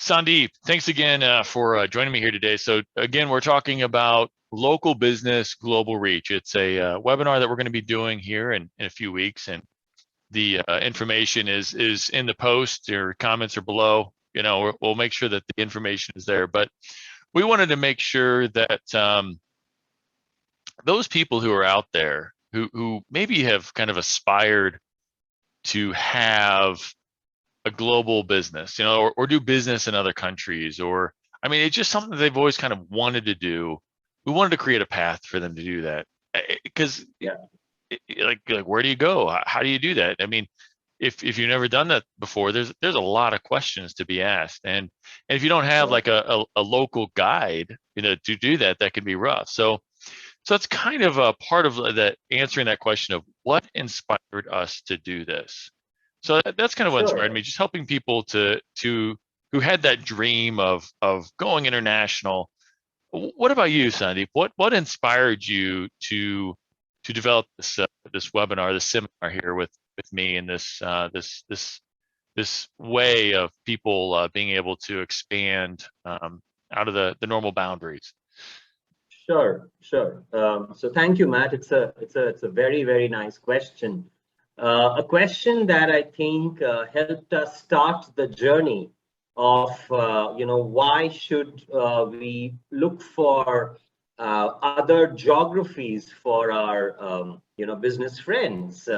Sandip, thanks again for joining me here today. So again, we're talking about local business, global reach. It's a webinar that we're going to be doing here in a few weeks, and the information is in the post. Your comments are below. We'll make sure that the information is there. But we wanted to make sure that those people who are out there who maybe have kind of aspired to have a global business, or do business in other countries, or I mean, it's just something that they've always kind of wanted to do. We wanted to create a path for them to do that, because Yeah, like where do you go? How do you do that? I mean, if you've never done that before, there's a lot of questions to be asked, and if you don't have sure, like a local guide, to do that, that can be rough. So it's kind of a part of that, answering that question of what inspired us to do this. So that's kind of what inspired sure. me, just helping people to who had that dream of going international. What about you, Sandeep? What inspired you to develop this webinar, this seminar here with me, and this way of people being able to expand out of the normal boundaries? Sure, sure. So thank you, Matt. It's a very, very nice question. A question that I think helped us start the journey of, why should we look for other geographies for our, business friends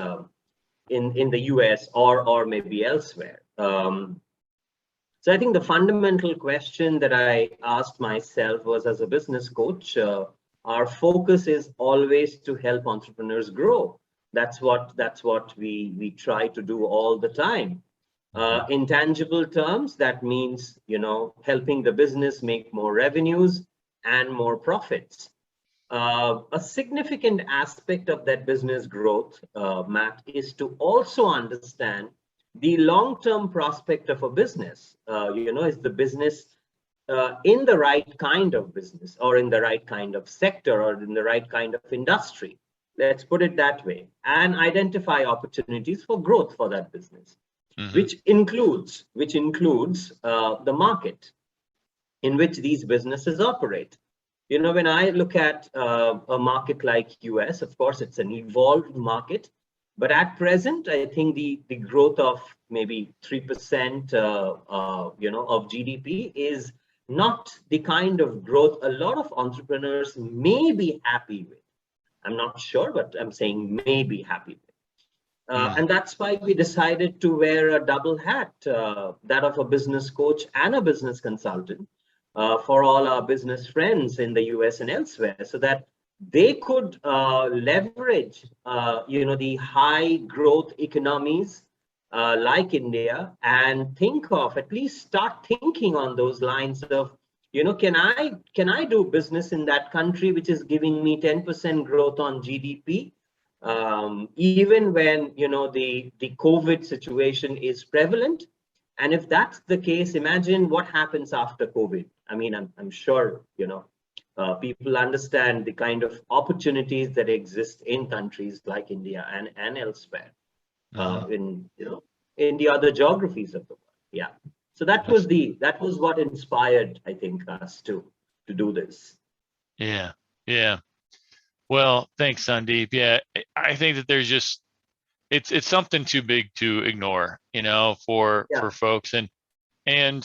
in the US or maybe elsewhere. So I think the fundamental question that I asked myself was, as a business coach, our focus is always to help entrepreneurs grow. That's what we try to do all the time. In tangible terms, that means, helping the business make more revenues and more profits. A significant aspect of that business growth, Matt, is to also understand the long-term prospect of a business. Is the business in the right kind of business, or in the right kind of sector, or in the right kind of industry? Let's put it that way, and identify opportunities for growth for that business, Mm-hmm. which includes the market in which these businesses operate. When I look at a market like US, of course, it's an evolved market. But at present, I think the growth of maybe 3%, of GDP is not the kind of growth a lot of entrepreneurs may be happy with. I'm not sure, but I'm saying may be happy with. And that's why we decided to wear a double hat, that of a business coach and a business consultant, for all our business friends in the US and elsewhere, so that they could leverage, the high growth economies like India, and at least start thinking on those lines of, can I do business in that country which is giving me 10% growth on GDP, even when the COVID situation is prevalent. And if that's the case, imagine what happens after COVID. I mean, I'm sure people understand the kind of opportunities that exist in countries like India and elsewhere, in the other geographies of the world. Yeah. So that was what inspired, I think, us to do this. Yeah, yeah. Well, thanks, Sandeep. Yeah, I think that there's just it's something too big to ignore, Yeah. for folks, and I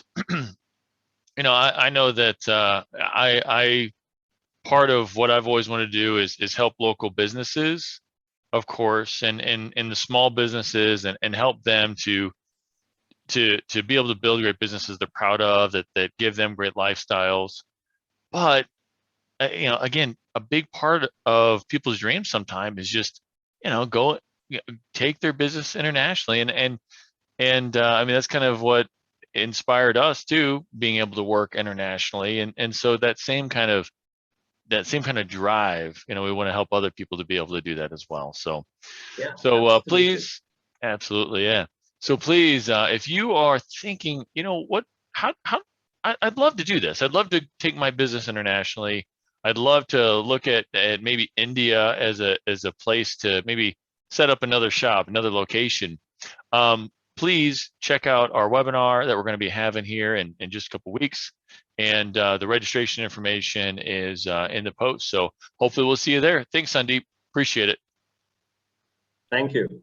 know that I part of what I've always wanted to do is help local businesses, of course, and the small businesses, and help them to be able to build great businesses they're proud of, that give them great lifestyles. But again, a big part of people's dreams sometimes is just, go, take their business internationally, and I mean, that's kind of what inspired us too, being able to work internationally, and so that same kind of drive, we want to help other people to be able to do that as well. So Yeah, so absolutely. please, absolutely, yeah. So please, if you are thinking, what, how, I'd love to do this. I'd love to take my business internationally. I'd love to look at maybe India as a place to maybe set up another shop, another location. please check out our webinar that we're going to be having here in just a couple weeks. And the registration information is in the post. So hopefully we'll see you there. Thanks, Sandip. Appreciate it. Thank you.